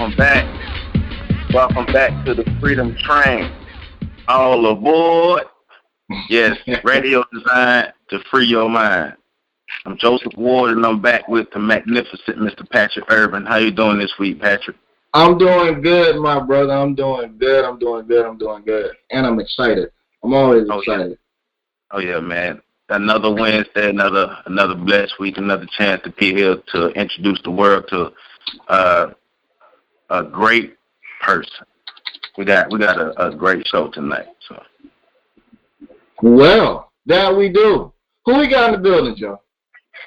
welcome back. Welcome back to the Freedom Train. All aboard. Yes, radio designed to free your mind. I'm Joseph Ward, and I'm back with the magnificent Mr. Patrick Urban. How you doing this week, Patrick? I'm doing good, my brother. I'm doing good. And I'm excited. I'm always excited. Oh, yeah, man. Another Wednesday, another blessed week, another chance to be here to introduce the world to a great person. We got a great show tonight. So. Well, that we do. Who we got in the building, Joe?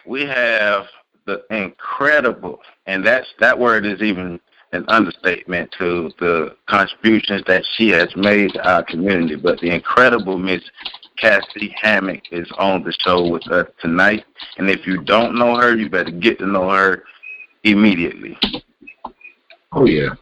We have the incredible, and that word is even an understatement to the contributions that she has made to our community. But the incredible Miss Cassie Hammock is on the show with us tonight. And if you don't know her, you better get to know her immediately. Oh, yeah.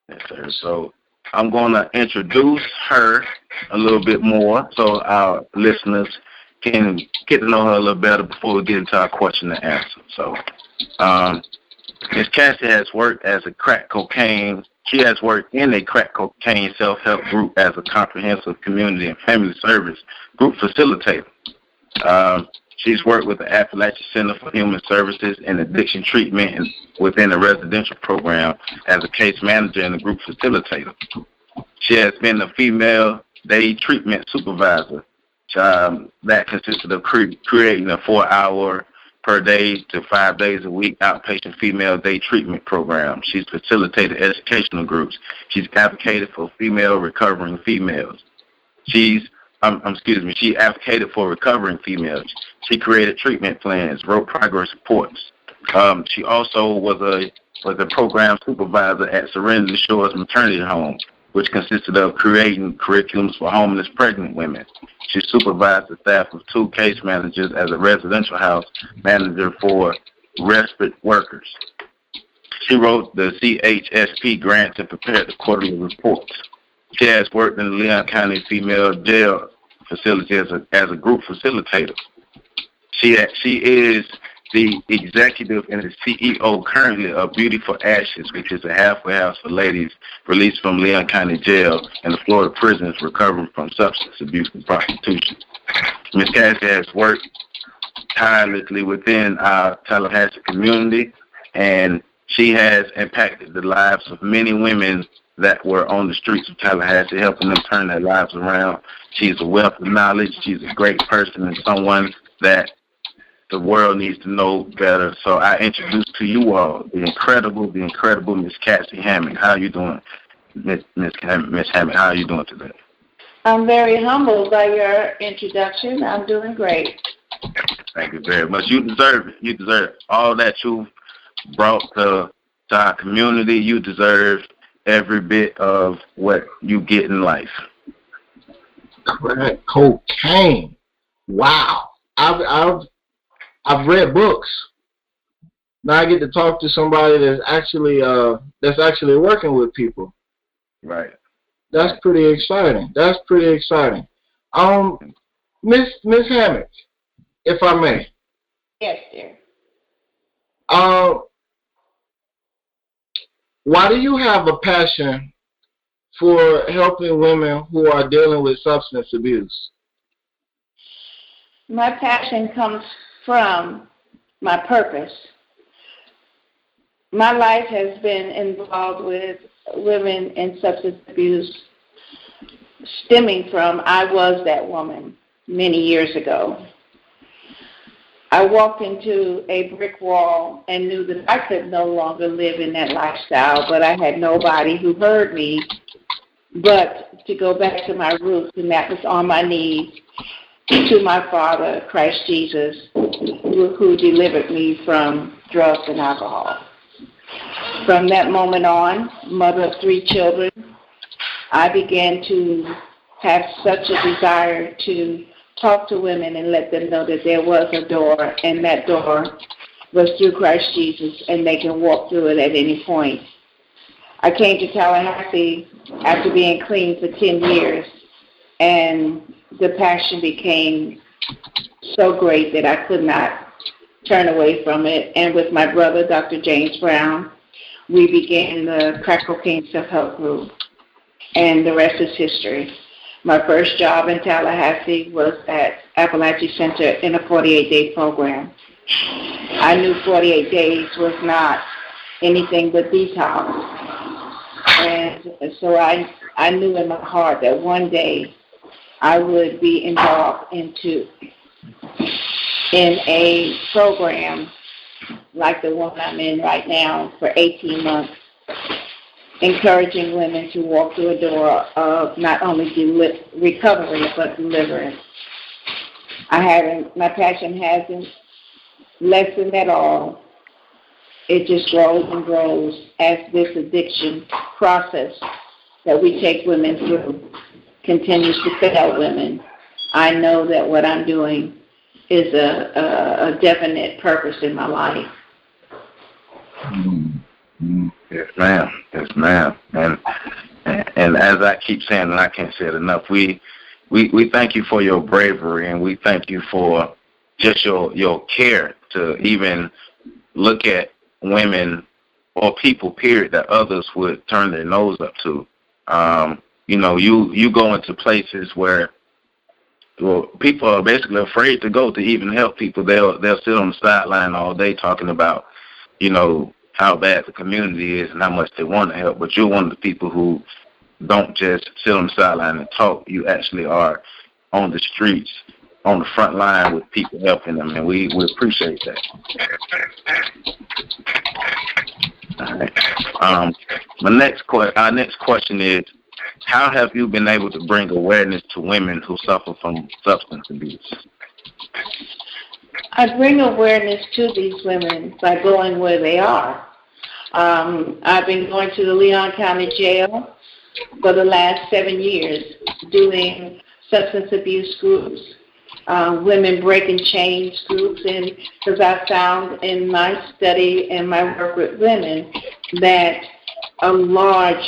Yes, sir. So I'm going to introduce her a little bit more so our listeners can get to know her a little better before we get into our question and answer. So Miss Cassie has worked as a She has worked in a crack cocaine self-help group as a comprehensive community and family service group facilitator. She's worked with the Appalachian Center for Human Services and Addiction Treatment within a residential program as a case manager and a group facilitator. She has been a female day treatment supervisor that consisted of creating a 4-hour per day to 5 days a week outpatient female day treatment program. She's facilitated educational groups. She's advocated for female recovering females. She advocated for recovering females. She created treatment plans, wrote progress reports. She also was a program supervisor at Serenity Shores Maternity Home, which consisted of creating curriculums for homeless pregnant women. She supervised the staff of 2 case managers as a residential house manager for respite workers. She wrote the CHSP grants and prepared the quarterly reports. She has worked in the Leon County Female Jail Facility as a group facilitator. She is the executive and the CEO currently of Beauty for Ashes, which is a halfway house for ladies released from Leon County Jail and the Florida prisons recovering from substance abuse and prostitution. Ms. Cassie has worked tirelessly within our Tallahassee community, and she has impacted the lives of many women that were on the streets of Tallahassee, helping them turn their lives around. She's a wealth of knowledge. She's a great person and someone that the world needs to know better. So I introduce to you all the incredible Miss Cassie Hammock. How are you doing, Miss Hammock? How are you doing today? I'm very humbled by your introduction. I'm doing great. Thank you very much. You deserve it. You deserve all that you've brought to our community. You deserve every bit of what you get in life. Crack cocaine. Wow. I've read books. Now I get to talk to somebody that's actually working with people. Right. That's pretty exciting. Miss Hammock, if I may. Yes, dear. Why do you have a passion for helping women who are dealing with substance abuse? My passion comes from my purpose. My life has been involved with women in substance abuse stemming from I was that woman many years ago. I walked into a brick wall and knew that I could no longer live in that lifestyle, but I had nobody who heard me but to go back to my roots, and that was on my knees to my Father, Christ Jesus, who delivered me from drugs and alcohol. From that moment on, mother of 3 children, I began to have such a desire to talk to women and let them know that there was a door, and that door was through Christ Jesus, and they can walk through it at any point. I came to Tallahassee after being clean for 10 years, and the passion became so great that I could not turn away from it. And with my brother, Dr. James Brown, we began the crack cocaine self-help group, and the rest is history. My first job in Tallahassee was at Appalachia Center in a 48-day program. I knew 48 days was not anything but detox. And so I knew in my heart that one day I would be involved in a program like the one I'm in right now for 18 months, encouraging women to walk through a door of not only recovery but deliverance. My passion hasn't lessened at all. It just grows and grows as this addiction process that we take women through continues to fail women. I know that what I'm doing is a definite purpose in my life. Mm-hmm. Yes, ma'am. Yes, ma'am. And as I keep saying, and I can't say it enough, we thank you for your bravery, and we thank you for just your care to even look at women or people, period, that others would turn their nose up to. You go into places where people are basically afraid to go to even help people. They'll sit on the sideline all day talking about, how bad the community is and how much they want to help. But you're one of the people who don't just sit on the sideline and talk. You actually are on the streets, on the front line with people helping them, and we appreciate that. All right. Our next question is, how have you been able to bring awareness to women who suffer from substance abuse? I bring awareness to these women by going where they are. I've been going to the Leon County Jail for the last 7 years doing substance abuse groups, women breaking chains groups, and because I found in my study and my work with women that a large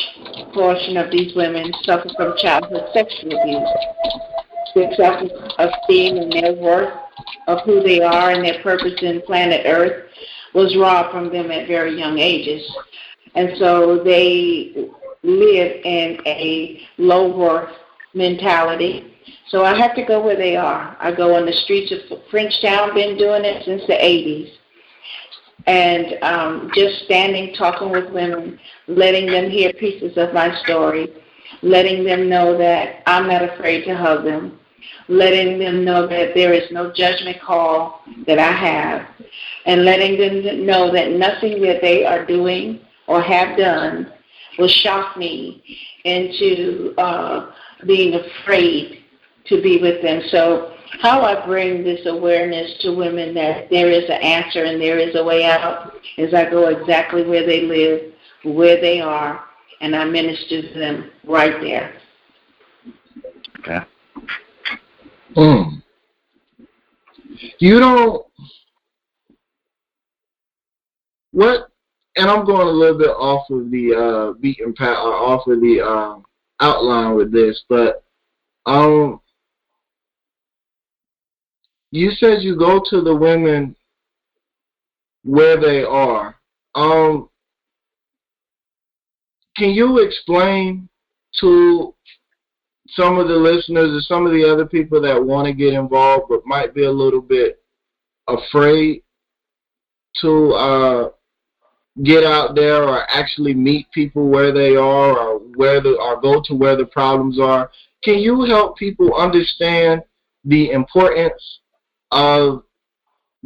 portion of these women suffer from childhood sexual abuse. Their self-esteem and their worth of who they are and their purpose in planet Earth was robbed from them at very young ages. And so they live in a low worth mentality. So I have to go where they are. I go on the streets of Frenchtown, been doing it since the 80s. And just standing, talking with women, letting them hear pieces of my story, letting them know that I'm not afraid to hug them, letting them know that there is no judgment call that I have, and letting them know that nothing that they are doing or have done will shock me into being afraid to be with them. So how I bring this awareness to women that there is an answer and there is a way out is I go exactly where they live, where they are, and I minister to them right there. Okay. You don't, what, and I'm going a little bit off of the beaten path, or off of the outline with this, but you said you go to the women where they are. Can you explain to some of the listeners or some of the other people that want to get involved but might be a little bit afraid to get out there or actually meet people where they are, or or go to where the problems are? Can you help people understand the importance of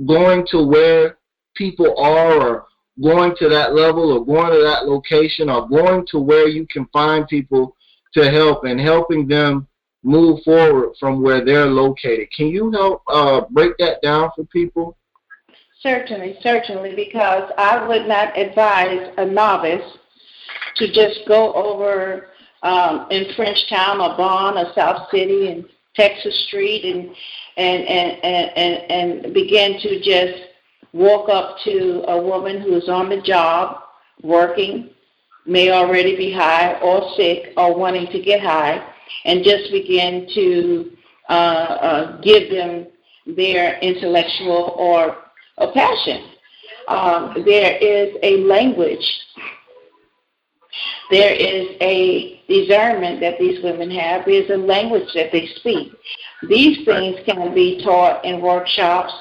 going to where people are, or going to that level, or going to that location, or going to where you can find people to help and helping them move forward from where they're located? Can you help break that down for people? Certainly, because I would not advise a novice to just go over in Frenchtown or Bond or South City and Texas Street and begin to just walk up to a woman who is on the job, working, may already be high or sick or wanting to get high, and just begin to give them their intellectual or passion. There is a language There is a discernment that these women have. There's a language that they speak. These things can be taught in workshops.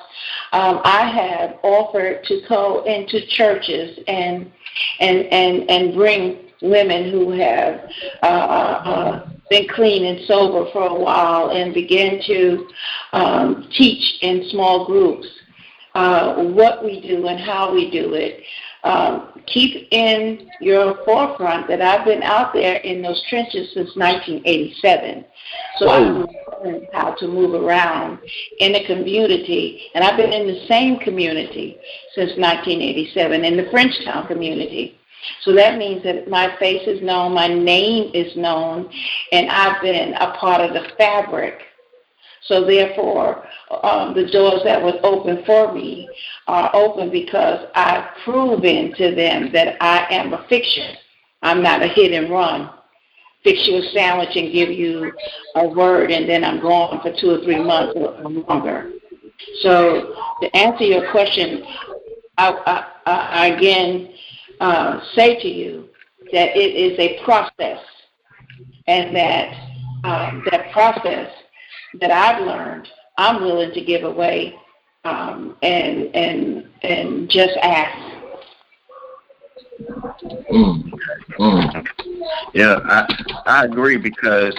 I have offered to go into churches and bring women who have been clean and sober for a while and begin to teach in small groups what we do and how we do it. Keep in your forefront that I've been out there in those trenches since 1987. So I've learned how to move around in a community, and I've been in the same community since 1987, in the Frenchtown community. So that means that my face is known, my name is known, and I've been a part of the fabric. So therefore, the doors that was open for me are open because I've proven to them that I am a fiction. I'm not a hit and run. Fix you a sandwich and give you a word, and then I'm gone for 2 or 3 months or longer. So to answer your question, I again say to you that it is a process, and that that process that I've learned, I'm willing to give away and just ask. Yeah, I agree, because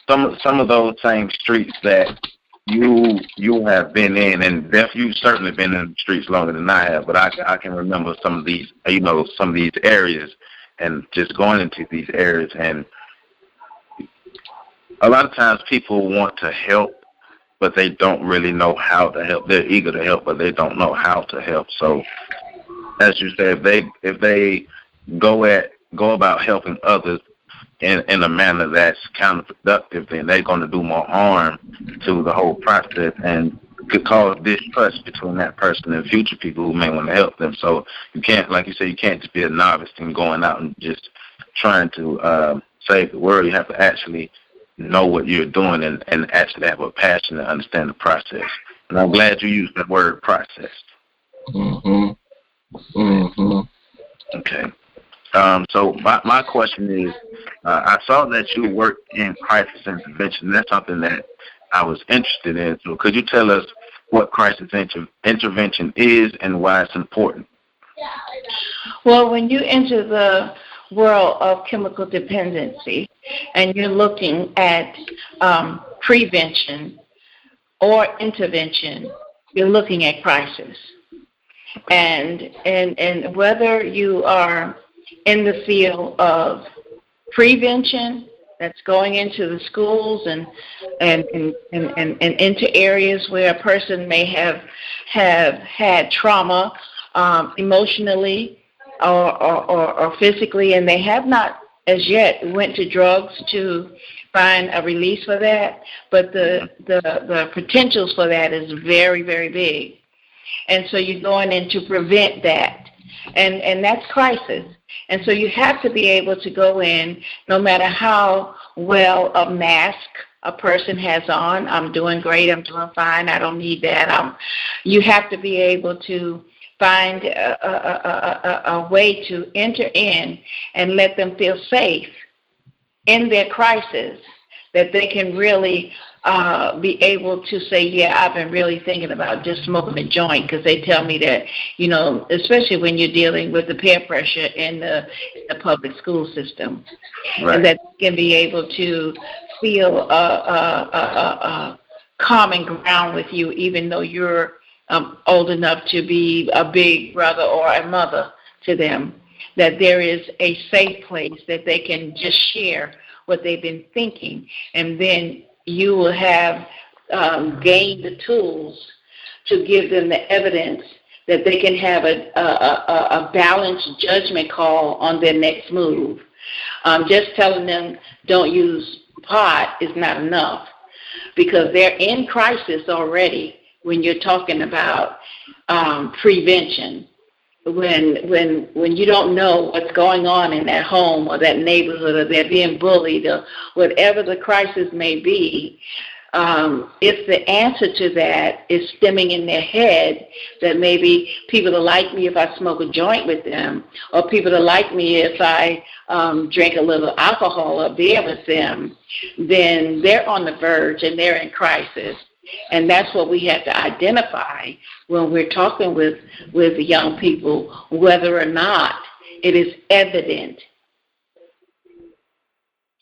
some of those same streets that you have been in, and you've certainly been in the streets longer than I have, but I can remember some of these, some of these areas, and just going into these areas, and a lot of times people want to help, but they don't really know how to help. They're eager to help, but they don't know how to help. So, as you said, if they go about helping others in a manner that's counterproductive, then they're going to do more harm to the whole process, and could cause distrust between that person and future people who may want to help them. So you can't, like you said, you can't just be a novice and going out and just trying to save the world. You have to actually know what you're doing and actually have a passion and understand the process. And I'm glad you used that word, process. Okay. So my question is, I saw that you work in crisis intervention. That's something that I was interested in. So could you tell us what crisis intervention is and why it's important? Well, when you enter the world of chemical dependency and you're looking at prevention or intervention, you're looking at crisis. And whether you are in the field of prevention, that's going into the schools and into areas where a person may have had trauma emotionally or physically, and they have not as yet went to drugs to find a release for that, but the potentials for that is very, very big. And so you're going in to prevent that. And that's crisis. And so you have to be able to go in, no matter how well a mask a person has on. I'm doing great, I'm doing fine, I don't need that. You have to be able to find a way to enter in and let them feel safe in their crisis, that they can really be able to say, yeah, I've been really thinking about just smoking a joint, because they tell me that, especially when you're dealing with the peer pressure in the public school system, right, and that you can be able to feel a common ground with you, even though you're old enough to be a big brother or a mother to them, that there is a safe place that they can just share what they've been thinking, and then you will have gained the tools to give them the evidence that they can have a balanced judgment call on their next move. Just telling them don't use pot is not enough, because they're in crisis already when you're talking about prevention. When you don't know what's going on in that home or that neighborhood, or they're being bullied, or whatever the crisis may be, if the answer to that is stemming in their head, that maybe people will like me if I smoke a joint with them, or people will like me if I drink a little alcohol or beer with them, then they're on the verge and they're in crisis. And that's what we have to identify when we're talking with young people, whether or not it is evident.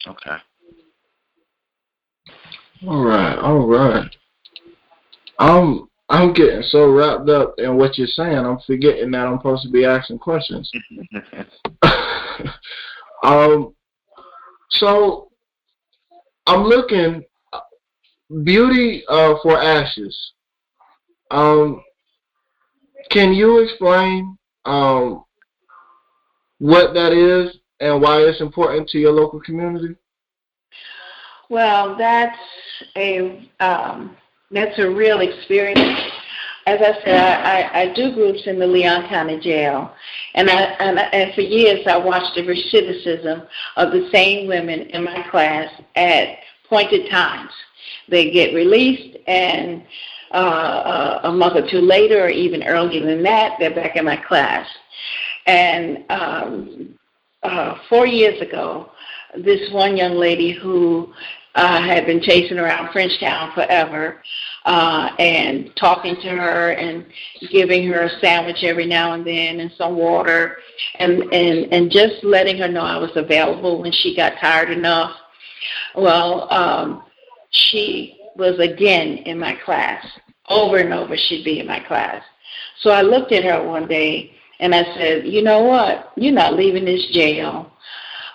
Okay. All right. I'm getting so wrapped up in what you're saying, I'm forgetting that I'm supposed to be asking questions. So I'm looking beauty for ashes. Can you explain what that is and why it's important to your local community? Well, that's a real experience. As I said, I do groups in the Leon County Jail, and for years I watched the recidivism of the same women in my class at pointed times. They get released, and a month or two later, or even earlier than that, they're back in my class. And 4 years ago, this one young lady who had been chasing around Frenchtown forever, and talking to her and giving her a sandwich every now and then and some water, and just letting her know I was available when she got tired enough. Well, she was again in my class. Over and over she'd be in my class. So I looked at her one day and I said, you know what? You're not leaving this jail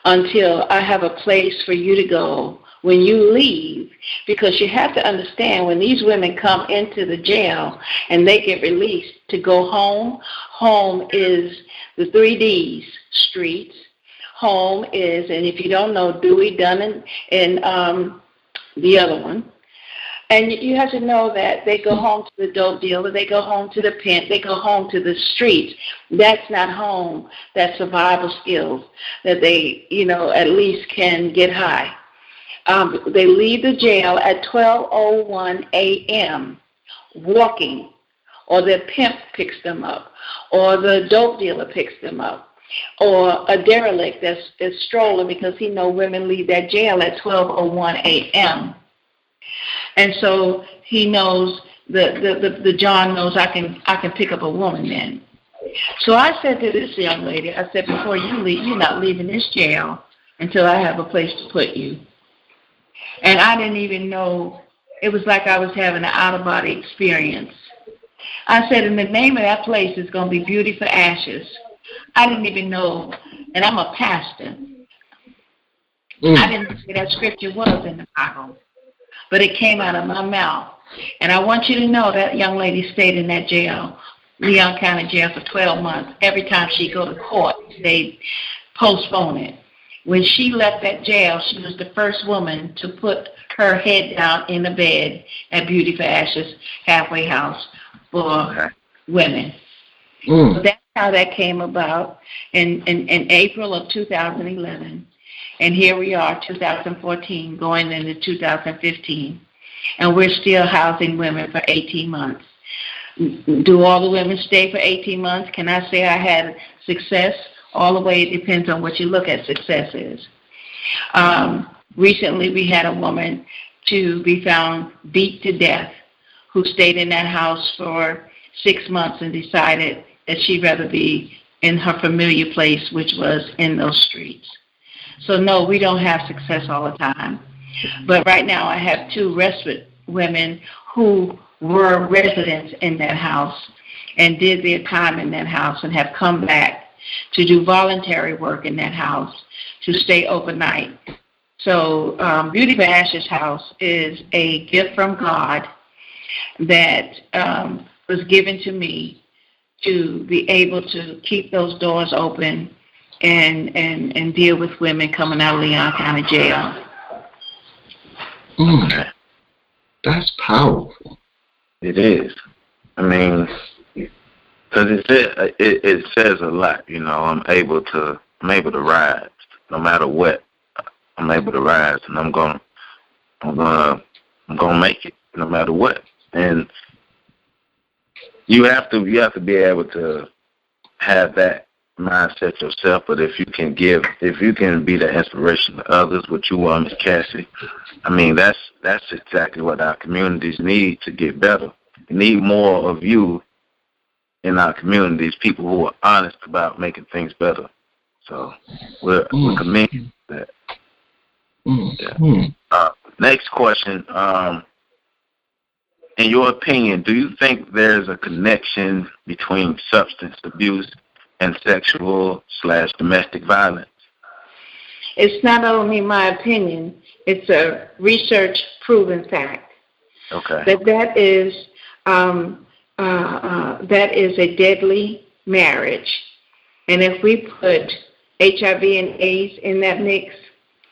until I have a place for you to go when you leave, because you have to understand, when these women come into the jail and they get released to go home, home is the 3 Ds, streets. Home is, and if you don't know, Dewey, Dunn, and the other one. And you have to know that they go home to the dope dealer, they go home to the pimp, they go home to the streets. That's not home. That's survival skills that they, at least can get high. They leave the jail at 12:01 a.m. walking, or their pimp picks them up, or the dope dealer picks them up, or a derelict that's strolling, because he knows women leave that jail at 12:01 a.m. And so he knows, the John knows I can pick up a woman then. So I said to this young lady, I said, before you leave, you're not leaving this jail until I have a place to put you. And I didn't even know, it was like I was having an out-of-body experience. I said, and the name of that place is going to be Beauty for Ashes. I didn't even know, and I'm a pastor. I didn't know what that scripture was in the Bible, but it came out of my mouth. And I want you to know that young lady stayed in that jail, Leon County Jail, for 12 months. Every time she go to court, they postpone it. When she left that jail, she was the first woman to put her head down in the bed at Beauty for Ashes halfway house for women. So that's how that came about in April of 2011. And here we are, 2014, going into 2015. And we're still housing women for 18 months. Do all the women stay for 18 months? Can I say I had success? All the way, it depends on what you look at success is. Recently, we had a woman to be found beat to death who stayed in that house for 6 months and decided that she'd rather be in her familiar place, which was in those streets. So, no, we don't have success all the time. But right now, I have 2 respite women who were residents in that house and did their time in that house and have come back to do voluntary work in that house, to stay overnight. So Beauty for Ashes House is a gift from God that was given to me to be able to keep those doors open and deal with women coming out of Leon County Jail. That's powerful. It is. I mean, because it says a lot. I'm able to rise no matter what. I'm able to rise, and I'm gonna I'm gonna make it no matter what. And you have to be able to have that mindset yourself. But if you can be the inspiration to others, what you are, Miss Cassie, I mean that's exactly what our communities need to get better. We need more of you in our communities, people who are honest about making things better. So we're committed to that. Yeah. Next question. In your opinion, do you think there's a connection between substance abuse and sexual/domestic violence? It's not only my opinion, it's a research-proven fact. Okay. That is a deadly marriage. And if we put HIV and AIDS in that mix,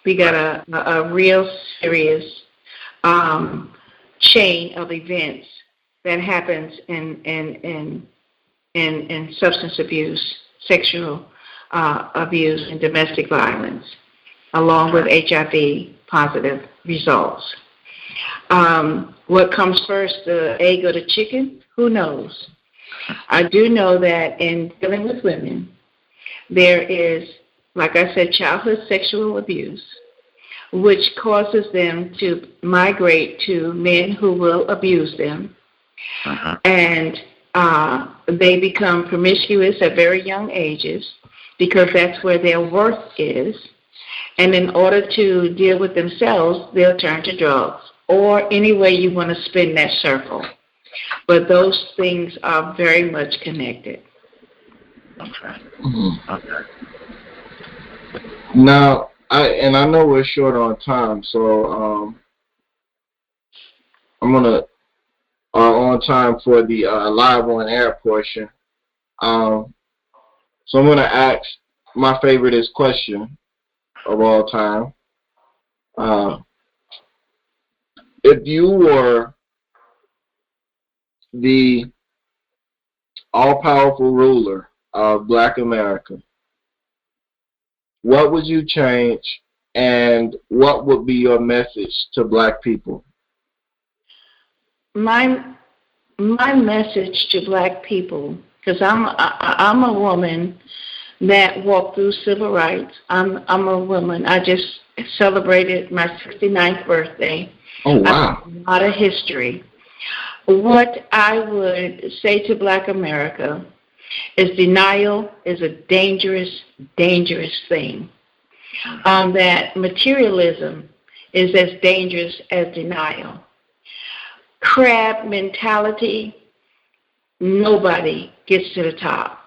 we got a real serious chain of events that happens in substance abuse, sexual abuse, and domestic violence, along with HIV positive results. What comes first, the egg or the chicken? Who knows? I do know that in dealing with women, there is, like I said, childhood sexual abuse, which causes them to migrate to men who will abuse them. And they become promiscuous at very young ages because that's where their worth is. And in order to deal with themselves, they'll turn to drugs or any way you want to spin that circle. But those things are very much connected. Okay. Okay. Now, I know we're short on time, so I'm gonna on time for the live on air portion. So I'm gonna ask my favoriteest question of all time. If you were the all-powerful ruler of Black America, what would you change, and what would be your message to Black people? My message to Black people, because I'm a woman that walked through civil rights. I'm a woman. I just celebrated my 69th birthday. Oh, wow. A lot of history. What I would say to Black America is denial is a dangerous, dangerous thing. That materialism is as dangerous as denial. Crab mentality, nobody gets to the top.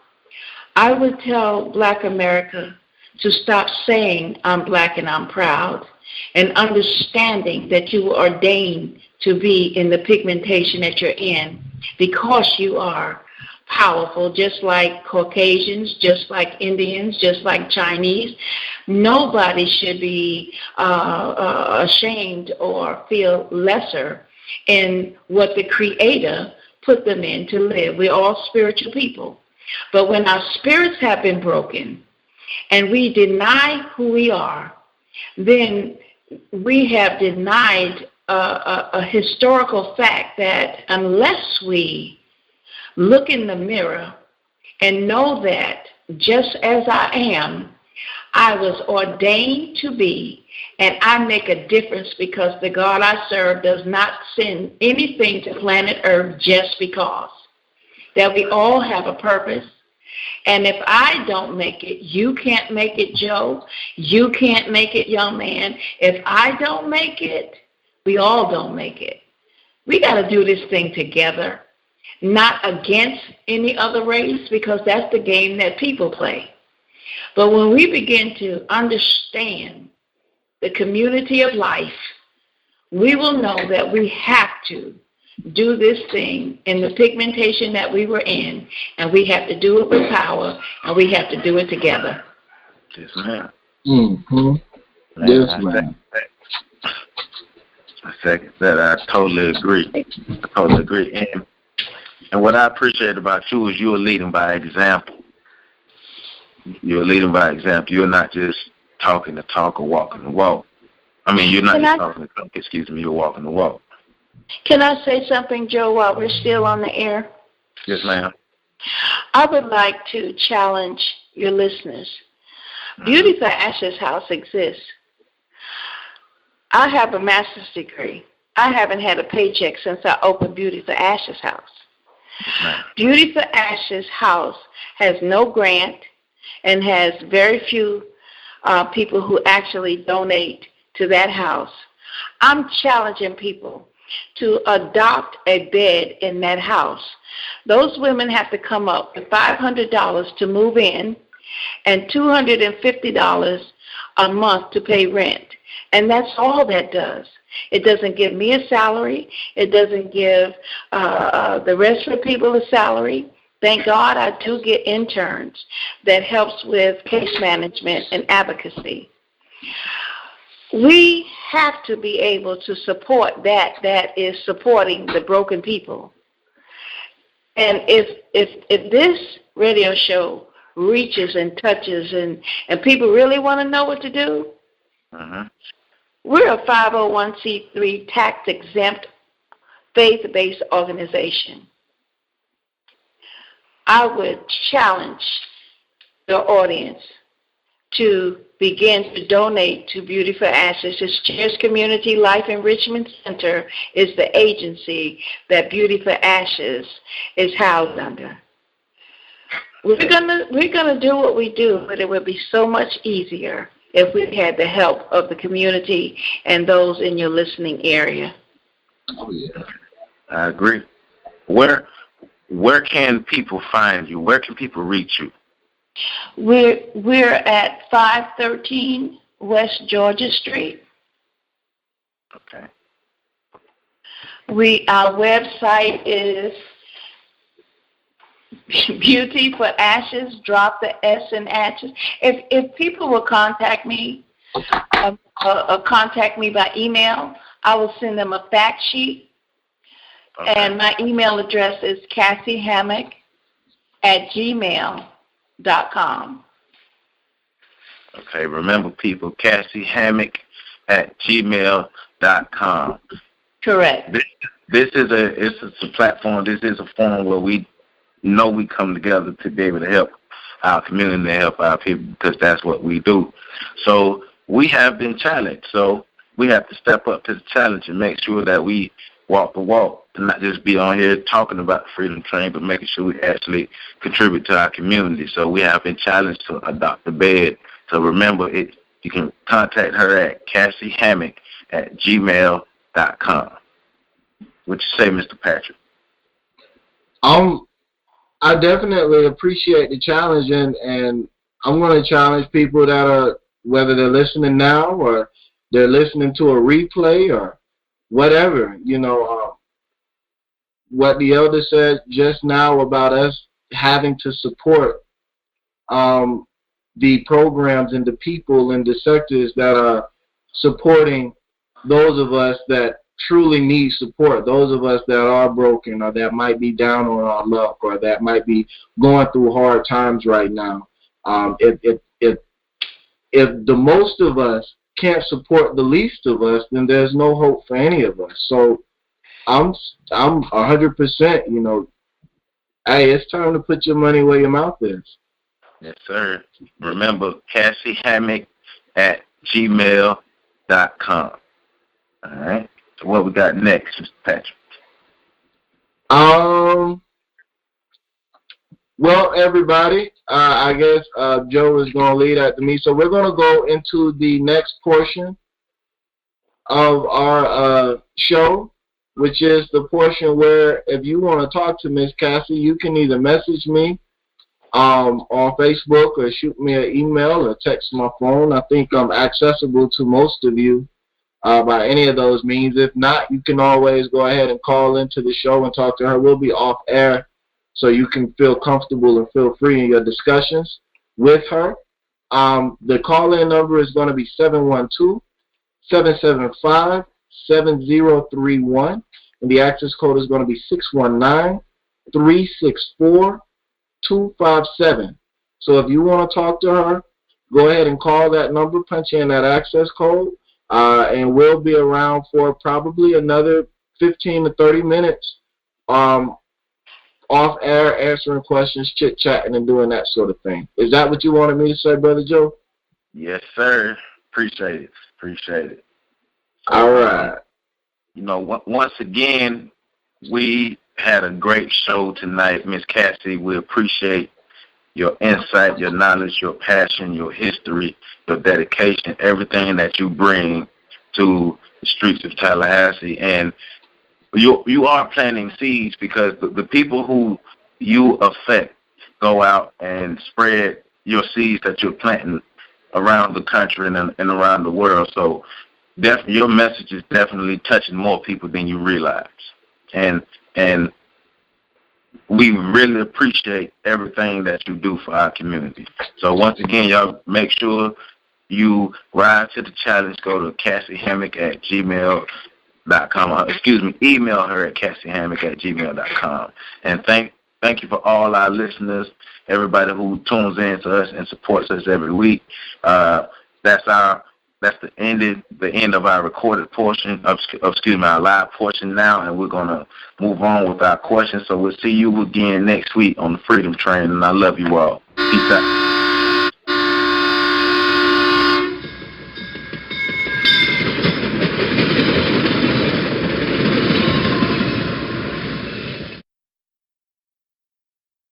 I would tell Black America to stop saying I'm Black and I'm proud, and understanding that you were ordained to be in the pigmentation that you're in because you are powerful, just like Caucasians, just like Indians, just like Chinese. Nobody should be ashamed or feel lesser in what the Creator put them in to live. We're all spiritual people. But when our spirits have been broken and we deny who we are, then we have denied a historical fact that unless we look in the mirror and know that just as I am, I was ordained to be, and I make a difference because the God I serve does not send anything to planet Earth just because. That we all have a purpose. And if I don't make it, you can't make it, Joe. You can't make it, young man. If I don't make it, we all don't make it. We got to do this thing together, not against any other race, because that's the game that people play. But when we begin to understand the community of life, we will know that we have to do this thing in the pigmentation that we were in, and we have to do it with power, and we have to do it together. Yes, ma'am. Mm-hmm. Yes, ma'am. I second that. I totally agree. And what I appreciate about you is you're leading by example. You're leading by example. You're not just talking the talk or walking the walk. I mean, you're not just talking the talk, you're walking the walk. Can I say something, Joe, while we're still on the air? Yes, ma'am. I would like to challenge your listeners. Beauty for Ashes House exists. I have a master's degree. I haven't had a paycheck since I opened Beauty for Ashes House. Right. Beauty for Ashes House has no grant and has very few people who actually donate to that house. I'm challenging people to adopt a bed in that house. Those women have to come up with $500 to move in and $250 a month to pay rent. And that's all that does. It doesn't give me a salary. It doesn't give the rest of the people a salary. Thank God I do get interns that helps with case management and advocacy. We have to be able to support that is supporting the broken people. And if this radio show reaches and touches and people really want to know what to do, we're a 501c3 tax-exempt faith-based organization. I would challenge the audience to begin to donate to Beauty for Ashes. This Cheers Community Life Enrichment Center is the agency that Beauty for Ashes is housed under. We're gonna do what we do, but it would be so much easier if we had the help of the community and those in your listening area. Oh, yeah. I agree. Where can people find you? Where can people reach you? We're at 513 West Georgia Street. Okay. Our website is Beauty for Ashes. Drop the S in Ashes. If people will contact me, contact me by email, I will send them a fact sheet. Okay. And my email address is Cassie Hammock @gmail.com. Okay, remember people, Cassie Hammock @gmail.com. Correct. This is a platform. This is a forum where we know we come together to be able to help our community and help our people, because that's what we do. So we have been challenged. So we have to step up to the challenge and make sure that we walk the walk, and not just be on here talking about the Freedom Train, but making sure we actually contribute to our community. So we have been challenged to adopt a bed. So remember, you can contact her at Cassie Hammock @gmail.com. What you say, Mr. Patrick? I definitely appreciate the challenge, and I'm going to challenge people that are, whether they're listening now or they're listening to a replay or whatever, what the elder said just now about us having to support the programs and the people and the sectors that are supporting those of us that truly need support, those of us that are broken or that might be down on our luck or that might be going through hard times right now. If the most of us can't support the least of us, then there's no hope for any of us. So I'm 100%, hey, it's time to put your money where your mouth is. Yes, sir. Remember, Cassie Hammock @gmail.com. All right. So what we got next, Mr. Patrick? Well, everybody, I guess Joe is going to lead after me. So we're going to go into the next portion of our show, which is the portion where if you want to talk to Miss Cassie, you can either message me on Facebook or shoot me an email or text my phone. I think I'm accessible to most of you by any of those means. If not, you can always go ahead and call into the show and talk to her. We'll be off air, so you can feel comfortable and feel free in your discussions with her. The call-in number is going to be 712-775-7031, and the access code is going to be 619-364-257. So if you want to talk to her, go ahead and call that number, punch in that access code, and we'll be around for probably another 15 to 30 minutes off air, answering questions, chit-chatting, and doing that sort of thing. Is that what you wanted me to say, Brother Joe? Yes, sir. Appreciate it. Appreciate it. So, all right. Once again, we had a great show tonight, Miss Cassie. We appreciate your insight, your knowledge, your passion, your history, your dedication, everything that you bring to the streets of Tallahassee. And you are planting seeds, because the people who you affect go out and spread your seeds that you're planting around the country and around the world. So your message is definitely touching more people than you realize. And we really appreciate everything that you do for our community. So once again, y'all make sure you rise to the challenge. Go to Cassie Hammock at gmail.com. Email her at CassieHammock@gmail.com. And thank you for all our listeners, everybody who tunes in to us and supports us every week. That's the end of our recorded portion our live portion now, and we're gonna move on with our questions. So we'll see you again next week on the Freedom Train, and I love you all. Peace out.